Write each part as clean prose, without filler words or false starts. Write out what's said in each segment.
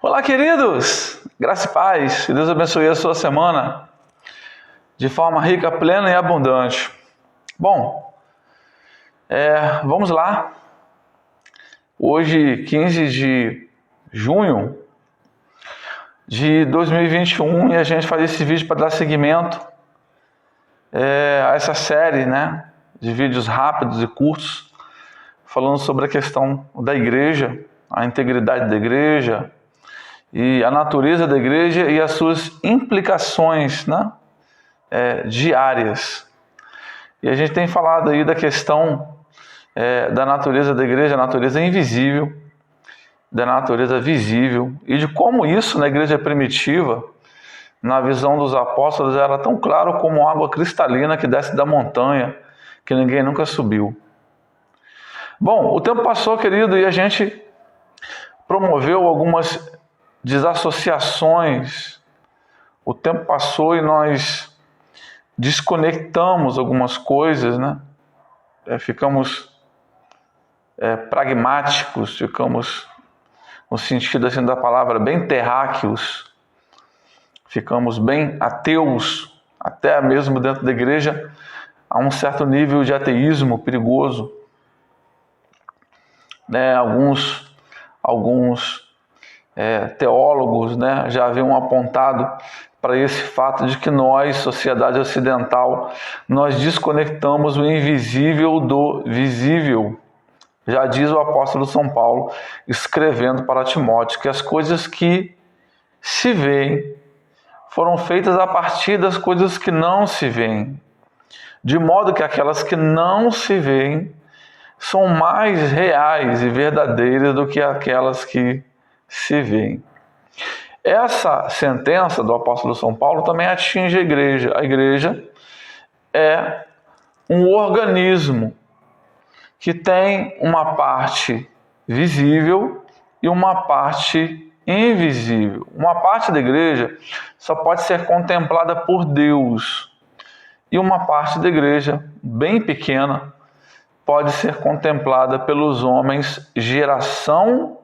Olá, queridos! Graça e paz. Que Deus abençoe a sua semana de forma rica, plena e abundante. Bom, vamos lá. Hoje, 15 de junho de 2021, e a gente faz esse vídeo para dar seguimento a essa série, de vídeos rápidos e curtos, falando sobre a questão da igreja, a integridade da igreja, e a natureza da igreja e as suas implicações diárias. E a gente tem falado aí da questão da natureza da igreja, a natureza invisível, da natureza visível, e de como isso na igreja primitiva, na visão dos apóstolos, era tão claro como água cristalina que desce da montanha, que ninguém nunca subiu. Bom, o tempo passou, querido, e a gente promoveu algumas desassociações. O tempo passou e nós desconectamos algumas coisas, ficamos pragmáticos, ficamos, no sentido assim da palavra, bem terráqueos, ficamos bem ateus, até mesmo dentro da igreja há um certo nível de ateísmo perigoso. Alguns teólogos já haviam apontado para esse fato de que nós, sociedade ocidental, nós desconectamos o invisível do visível. Já diz o apóstolo São Paulo, escrevendo para Timóteo, que as coisas que se veem foram feitas a partir das coisas que não se veem, de modo que aquelas que não se veem são mais reais e verdadeiras do que aquelas que se veem. Essa sentença do apóstolo São Paulo também atinge a igreja. A igreja é um organismo que tem uma parte visível e uma parte invisível. Uma parte da igreja só pode ser contemplada por Deus, e uma parte da igreja, bem pequena, pode ser contemplada pelos homens geração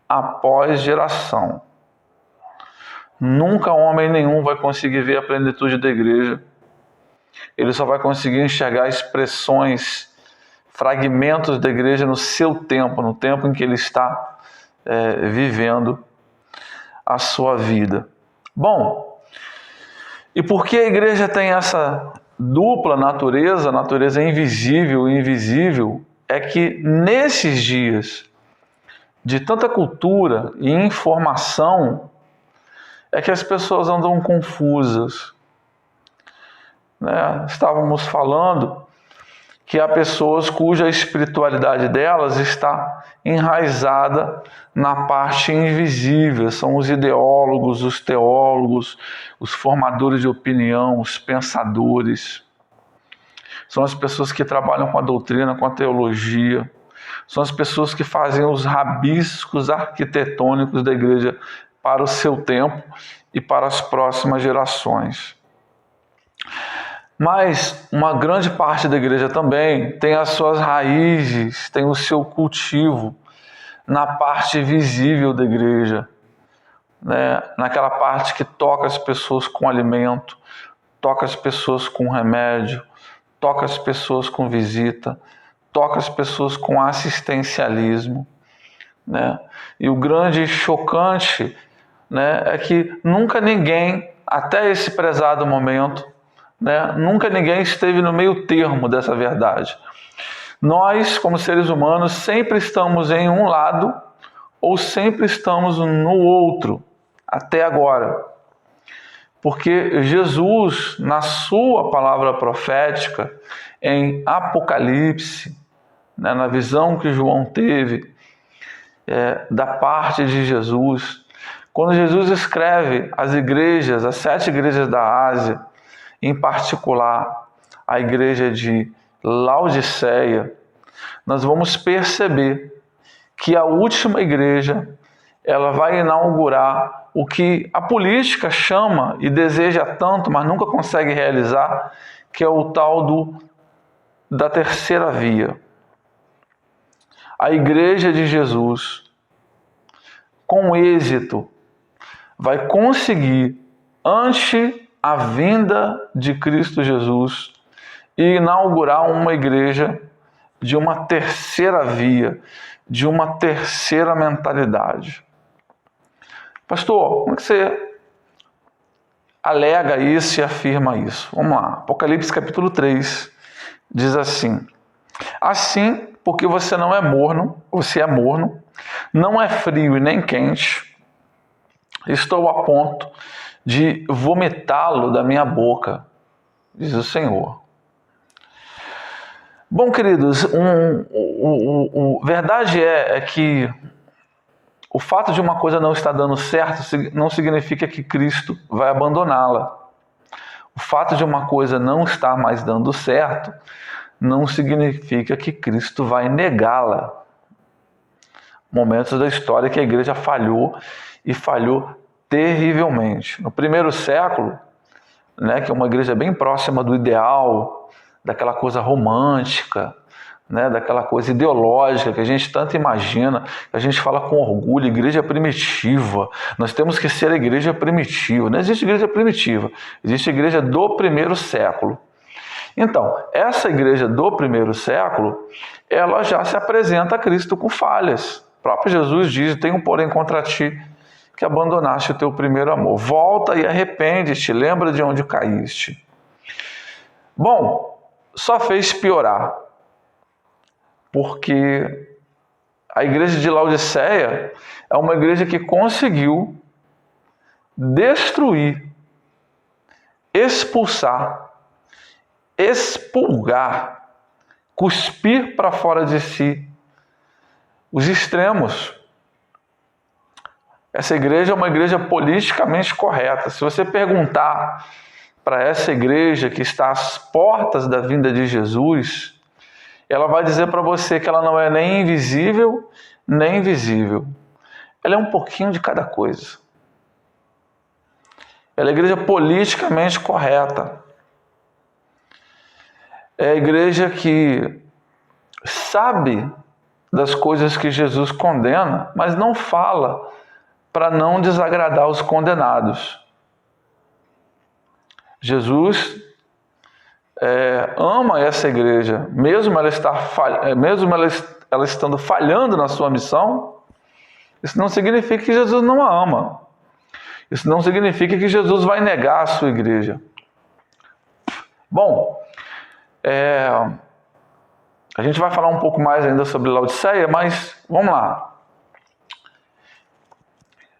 após geração. Nunca homem nenhum vai conseguir ver a plenitude da igreja. Ele só vai conseguir enxergar expressões, fragmentos da igreja no seu tempo, no tempo em que ele está vivendo a sua vida. Bom, e por que a igreja tem essa dupla natureza, a natureza invisível e invisível? É que nesses dias de tanta cultura e informação, é que as pessoas andam confusas. Estávamos falando que há pessoas cuja espiritualidade delas está enraizada na parte invisível. São os ideólogos, os teólogos, os formadores de opinião, os pensadores. São as pessoas que trabalham com a doutrina, com a teologia. São as pessoas que fazem os rabiscos arquitetônicos da igreja para o seu tempo e para as próximas gerações. Mas uma grande parte da igreja também tem as suas raízes, tem o seu cultivo na parte visível da igreja, naquela parte que toca as pessoas com alimento, toca as pessoas com remédio, toca as pessoas com visita, toca as pessoas com assistencialismo. E o grande chocante é que nunca ninguém, até esse prezado momento, nunca ninguém esteve no meio termo dessa verdade. Nós, como seres humanos, sempre estamos em um lado ou sempre estamos no outro, até agora. Porque Jesus, na sua palavra profética, em Apocalipse, na visão que João teve da parte de Jesus, quando Jesus escreve às igrejas, as 7 igrejas da Ásia, em particular a igreja de Laodiceia, nós vamos perceber que a última igreja ela vai inaugurar o que a política chama e deseja tanto, mas nunca consegue realizar, que é o tal da terceira via. A igreja de Jesus, com êxito, vai conseguir, ante a vinda de Cristo Jesus, inaugurar uma igreja de uma terceira via, de uma terceira mentalidade. Pastor, como é que você alega isso e afirma isso? Vamos lá, Apocalipse capítulo 3 diz assim: assim, porque você não é morno, você é morno, não é frio e nem quente, estou a ponto de vomitá-lo da minha boca, diz o Senhor. Bom, queridos, verdade é que o fato de uma coisa não estar dando certo não significa que Cristo vai abandoná-la. O fato de uma coisa não estar mais dando certo não significa que Cristo vai negá-la. Momentos da história que a igreja falhou e falhou terrivelmente. No primeiro século, né, que é uma igreja bem próxima do ideal, daquela coisa romântica, né, daquela coisa ideológica que a gente tanto imagina, que a gente fala com orgulho, igreja primitiva. Nós temos que ser a igreja primitiva. Não existe igreja primitiva, existe a igreja do primeiro século. Então, essa igreja do primeiro século, ela já se apresenta a Cristo com falhas. O próprio Jesus diz: tenho porém contra ti que abandonaste o teu primeiro amor. Volta e arrepende-te, lembra de onde caíste. Bom, só fez piorar, porque a igreja de Laodiceia é uma igreja que conseguiu destruir, expulsar, expurgar, cuspir para fora de si os extremos. Essa igreja é uma igreja politicamente correta. Se você perguntar para essa igreja que está às portas da vinda de Jesus, ela vai dizer para você que ela não é nem invisível, nem visível. Ela é um pouquinho de cada coisa. Ela é a igreja politicamente correta. É a igreja que sabe das coisas que Jesus condena, mas não fala para não desagradar os condenados. Jesus ama essa igreja, mesmo ela estando falhando na sua missão. Isso não significa que Jesus não a ama. Isso não significa que Jesus vai negar a sua igreja. Bom, a gente vai falar um pouco mais ainda sobre Laodiceia, mas vamos lá.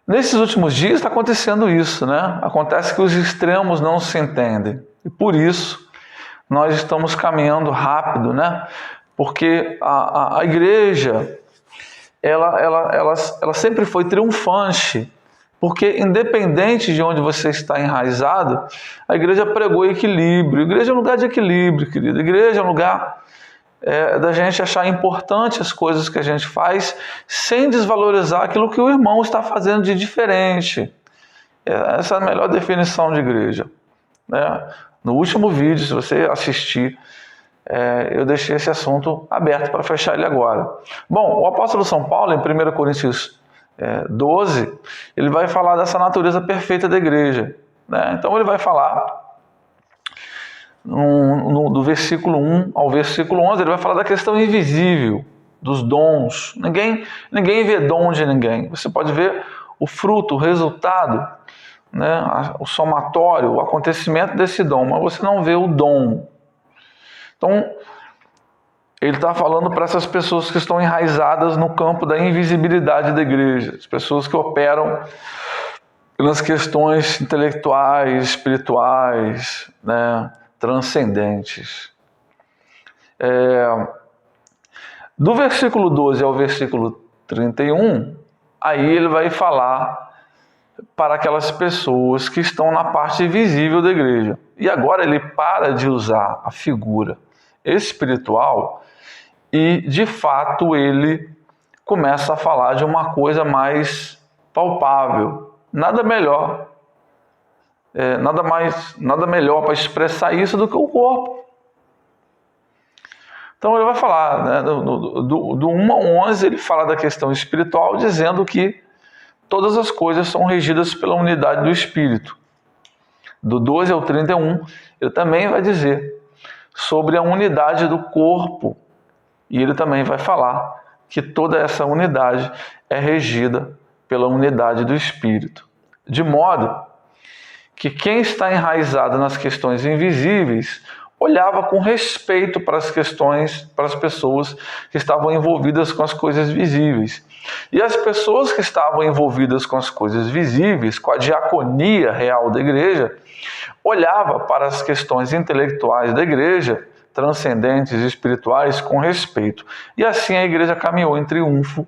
Nesses últimos dias está acontecendo isso, né? Acontece que os extremos não se entendem. E por isso nós estamos caminhando rápido, né? Porque a igreja, ela sempre foi triunfante. Porque independente de onde você está enraizado, a igreja pregou equilíbrio. A igreja é um lugar de equilíbrio, querido. A igreja é um lugar da gente achar importante as coisas que a gente faz, sem desvalorizar aquilo que o irmão está fazendo de diferente. Essa é a melhor definição de igreja, né? No último vídeo, se você assistir, eu deixei esse assunto aberto para fechar ele agora. Bom, o apóstolo São Paulo, em 1 Coríntios 12, ele vai falar dessa natureza perfeita da igreja, né? Então ele vai falar do versículo 1 ao versículo 11, ele vai falar da questão invisível, dos dons. Ninguém vê dom de ninguém. Você pode ver o fruto, o resultado, né? O somatório, o acontecimento desse dom, mas você não vê o dom. Então, ele está falando para essas pessoas que estão enraizadas no campo da invisibilidade da igreja, as pessoas que operam nas questões intelectuais, espirituais, né? Transcendentes. Do versículo 12 ao versículo 31, aí ele vai falar para aquelas pessoas que estão na parte visível da igreja. E agora ele para de usar a figura espiritual e, de fato, ele começa a falar de uma coisa mais palpável. Nada melhor para expressar isso do que o corpo. Então ele vai falar, né, do 1 ao 11, ele fala da questão espiritual, dizendo que todas as coisas são regidas pela unidade do Espírito. Do 12 ao 31, ele também vai dizer sobre a unidade do corpo. E ele também vai falar que toda essa unidade é regida pela unidade do Espírito. De modo que quem está enraizado nas questões invisíveis olhava com respeito para as questões, para as pessoas que estavam envolvidas com as coisas visíveis. E as pessoas que estavam envolvidas com as coisas visíveis, com a diaconia real da igreja, olhava para as questões intelectuais da igreja, transcendentes e espirituais, com respeito. E assim a igreja caminhou em triunfo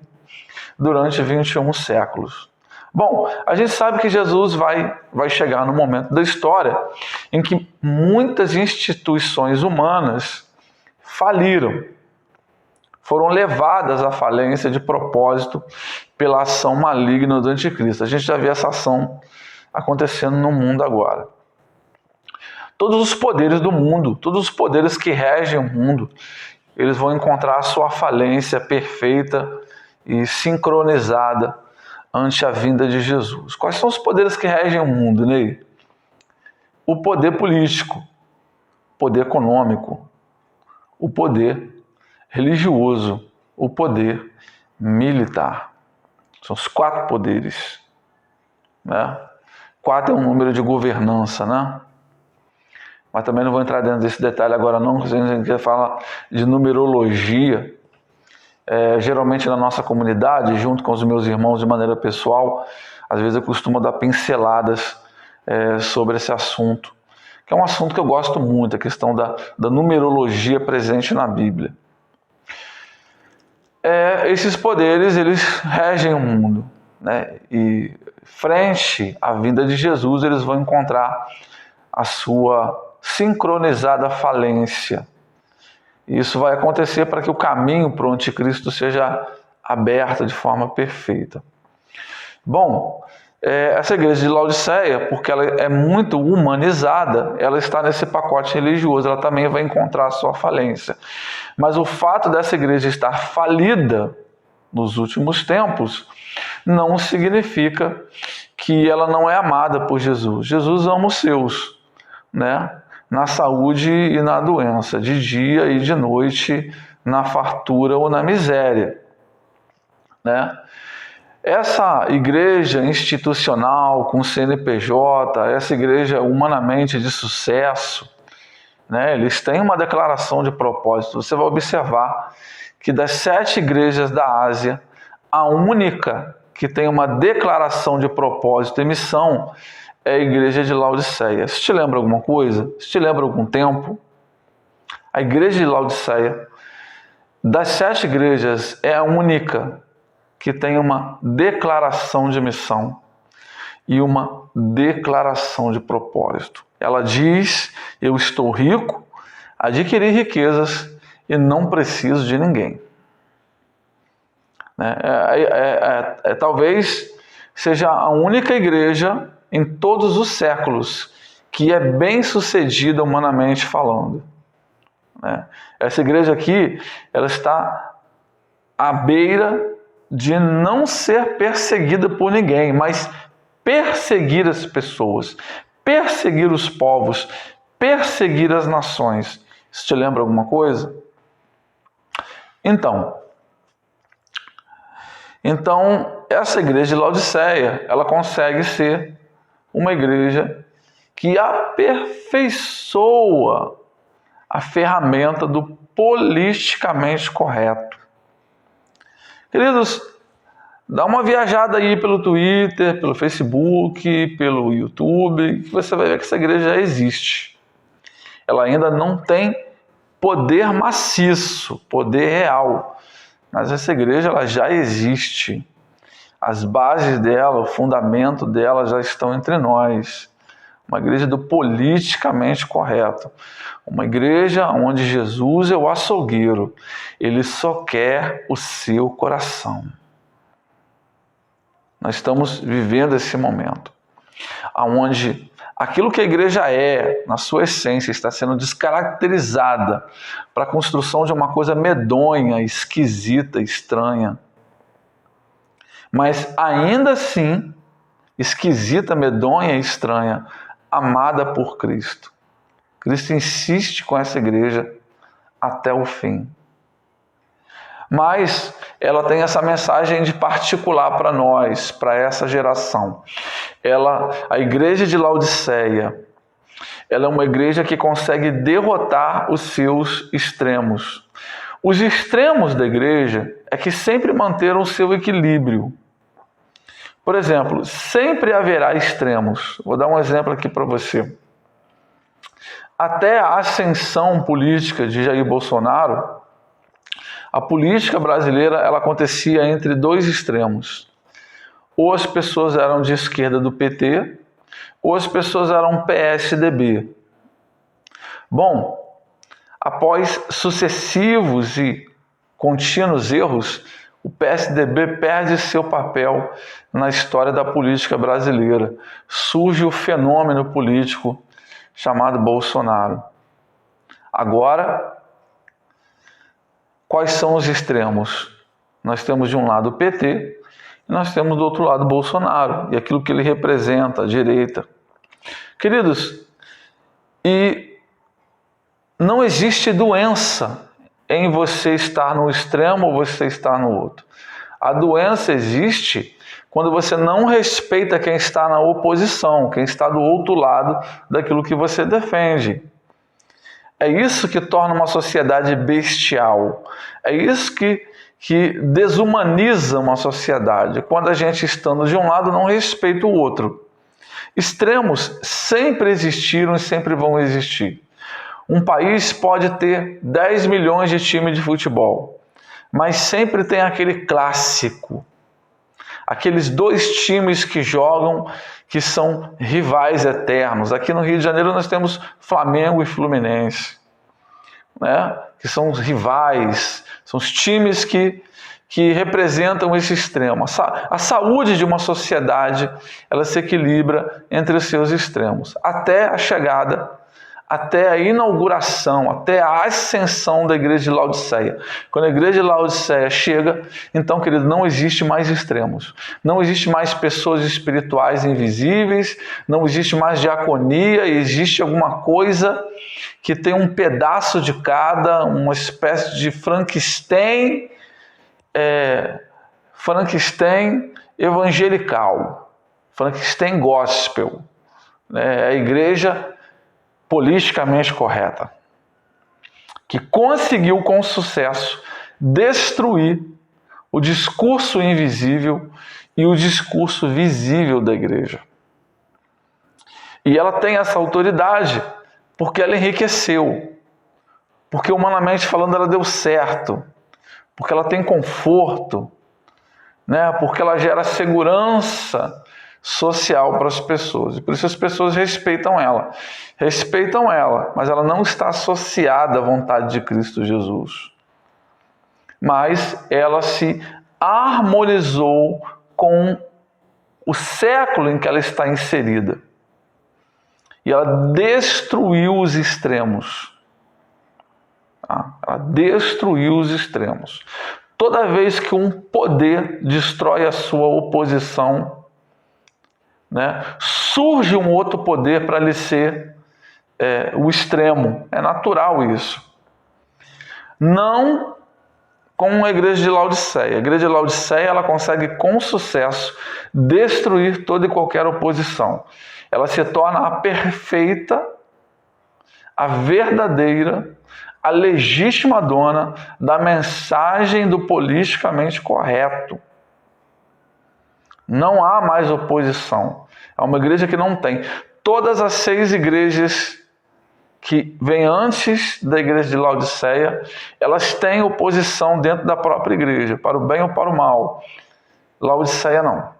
durante 21 séculos. Bom, a gente sabe que Jesus vai chegar no momento da história em que muitas instituições humanas faliram, foram levadas à falência de propósito pela ação maligna do anticristo. A gente já vê essa ação acontecendo no mundo agora. Todos os poderes do mundo, todos os poderes que regem o mundo, eles vão encontrar a sua falência perfeita e sincronizada ante a vinda de Jesus. Quais são os poderes que regem o mundo, Ney? O poder político, o poder econômico, o poder religioso, o poder militar. São os 4 poderes. Né? 4 é um número de governança, né? Mas também não vou entrar dentro desse detalhe agora não, porque a gente quer falar de numerologia. Geralmente na nossa comunidade, junto com os meus irmãos de maneira pessoal, às vezes eu costumo dar pinceladas sobre esse assunto, que é um assunto que eu gosto muito, a questão da numerologia presente na Bíblia. Esses poderes, eles regem o mundo, né? E frente à vinda de Jesus, eles vão encontrar a sua sincronizada falência. Isso vai acontecer para que o caminho para o anticristo seja aberto de forma perfeita. Bom, essa igreja de Laodiceia, porque ela é muito humanizada, ela está nesse pacote religioso, ela também vai encontrar a sua falência. Mas o fato dessa igreja estar falida nos últimos tempos não significa que ela não é amada por Jesus. Jesus ama os seus, né? Na saúde e na doença, de dia e de noite, na fartura ou na miséria. Né? Essa igreja institucional com CNPJ, essa igreja humanamente de sucesso, né? Eles têm uma declaração de propósito. Você vai observar que das 7 igrejas da Ásia, a única que tem uma declaração de propósito e missão é a igreja de Laodiceia. Isso te lembra alguma coisa? Isso te lembra algum tempo? A igreja de Laodiceia, das 7 igrejas, é a única que tem uma declaração de missão e uma declaração de propósito. Ela diz: eu estou rico, adquiri riquezas e não preciso de ninguém. Talvez seja a única igreja em todos os séculos que é bem sucedida humanamente falando. Essa igreja aqui, ela está à beira de não ser perseguida por ninguém, mas perseguir as pessoas, perseguir os povos, perseguir as nações. Isso te lembra alguma coisa? Então, essa igreja de Laodiceia, ela consegue ser uma igreja que aperfeiçoa a ferramenta do politicamente correto. Queridos, dá uma viajada aí pelo Twitter, pelo Facebook, pelo YouTube, que você vai ver que essa igreja já existe. Ela ainda não tem poder maciço, poder real, mas essa igreja ela já existe. As bases dela, o fundamento dela já estão entre nós. Uma igreja do politicamente correto. Uma igreja onde Jesus é o açougueiro. Ele só quer o seu coração. Nós estamos vivendo esse momento, onde aquilo que a igreja é, na sua essência, está sendo descaracterizada para a construção de uma coisa medonha, esquisita, estranha. mas ainda assim esquisita, medonha e estranha, amada por Cristo. Cristo insiste com essa igreja até o fim. Mas ela tem essa mensagem de particular para nós, para essa geração. A igreja de Laodiceia, ela é uma igreja que consegue derrotar os seus extremos. Os extremos da igreja é que sempre manteram o seu equilíbrio. Por exemplo, sempre haverá extremos. Vou dar um exemplo aqui para você. Até a ascensão política de Jair Bolsonaro, a política brasileira ela acontecia entre dois extremos. Ou as pessoas eram de esquerda do PT, ou as pessoas eram PSDB. Bom, após sucessivos e contínuos erros, o PSDB perde seu papel na história da política brasileira. Surge o fenômeno político chamado Bolsonaro. Agora, quais são os extremos? Nós temos de um lado o PT e nós temos do outro lado o Bolsonaro e aquilo que ele representa, a direita. Queridos, e não existe doença em você estar no extremo ou você estar no outro. A doença existe quando você não respeita quem está na oposição, quem está do outro lado daquilo que você defende. É isso que torna uma sociedade bestial. É isso que desumaniza uma sociedade, quando a gente, estando de um lado, não respeita o outro. Extremos sempre existiram e sempre vão existir. Um país pode ter 10 milhões de times de futebol, mas sempre tem aquele clássico. Aqueles dois times que jogam, que são rivais eternos. Aqui no Rio de Janeiro nós temos Flamengo e Fluminense, né? Que são os rivais, são os times que representam esse extremo. A saúde de uma sociedade, ela se equilibra entre os seus extremos, até a chegada, até a inauguração, até a ascensão da igreja de Laodiceia. Quando a igreja de Laodiceia chega, então, querido, não existe mais extremos. Não existe mais pessoas espirituais invisíveis, não existe mais diaconia, existe alguma coisa que tem um pedaço de cada, uma espécie de Frankenstein evangelical, Frankenstein gospel. É a igreja politicamente correta, que conseguiu com sucesso destruir o discurso invisível e o discurso visível da igreja. E ela tem essa autoridade porque ela enriqueceu, porque humanamente falando ela deu certo, porque ela tem conforto, né? Porque ela gera segurança social para as pessoas. E por isso as pessoas respeitam ela. Respeitam ela, mas ela não está associada à vontade de Cristo Jesus. Mas ela se harmonizou com o século em que ela está inserida. E ela destruiu os extremos. Ela destruiu os extremos. Toda vez que um poder destrói a sua oposição, né, surge um outro poder para lhe ser o extremo. É natural isso. Não como a igreja de Laodiceia. A igreja de Laodiceia ela consegue com sucesso destruir toda e qualquer oposição. Ela se torna a perfeita, a verdadeira, a legítima dona da mensagem do politicamente correto. Não há mais oposição. É uma igreja que não tem. Todas as 6 igrejas que vêm antes da igreja de Laodiceia, elas têm oposição dentro da própria igreja, para o bem ou para o mal. Laodiceia não.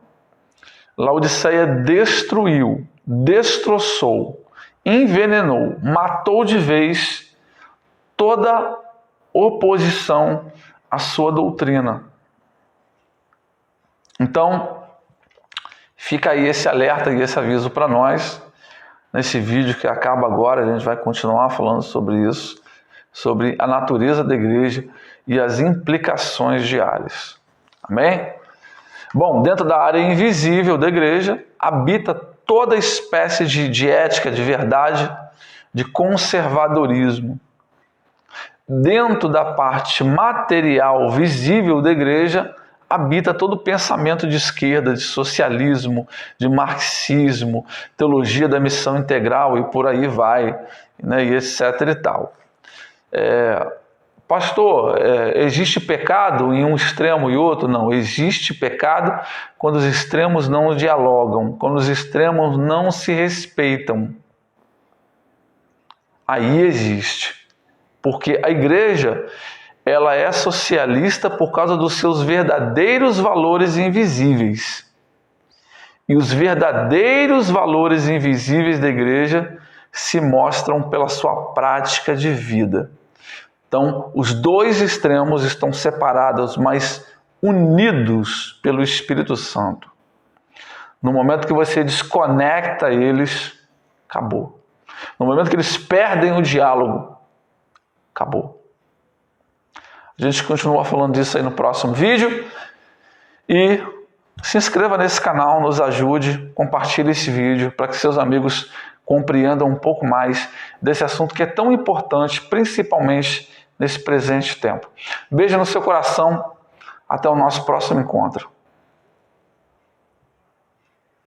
Laodiceia destruiu, destroçou, envenenou, matou de vez toda oposição à sua doutrina. Então, fica aí esse alerta e esse aviso para nós. Nesse vídeo que acaba agora, a gente vai continuar falando sobre isso, sobre a natureza da igreja e as implicações diárias. Amém? Bom, dentro da área invisível da igreja, habita toda espécie de ética, de verdade, de conservadorismo. Dentro da parte material visível da igreja, habita todo o pensamento de esquerda, de socialismo, de marxismo, teologia da missão integral e por aí vai, né, e etc. e tal. Pastor, existe pecado em um extremo e outro? Não, existe pecado quando os extremos não dialogam, quando os extremos não se respeitam. Aí existe. Porque a igreja, ela é socialista por causa dos seus verdadeiros valores invisíveis. E os verdadeiros valores invisíveis da igreja se mostram pela sua prática de vida. Então, os dois extremos estão separados, mas unidos pelo Espírito Santo. No momento que você desconecta eles, acabou. No momento que eles perdem o diálogo, acabou. A gente continua falando disso aí no próximo vídeo. E se inscreva nesse canal, nos ajude, compartilhe esse vídeo para que seus amigos compreendam um pouco mais desse assunto que é tão importante, principalmente nesse presente tempo. Beijo no seu coração, até o nosso próximo encontro.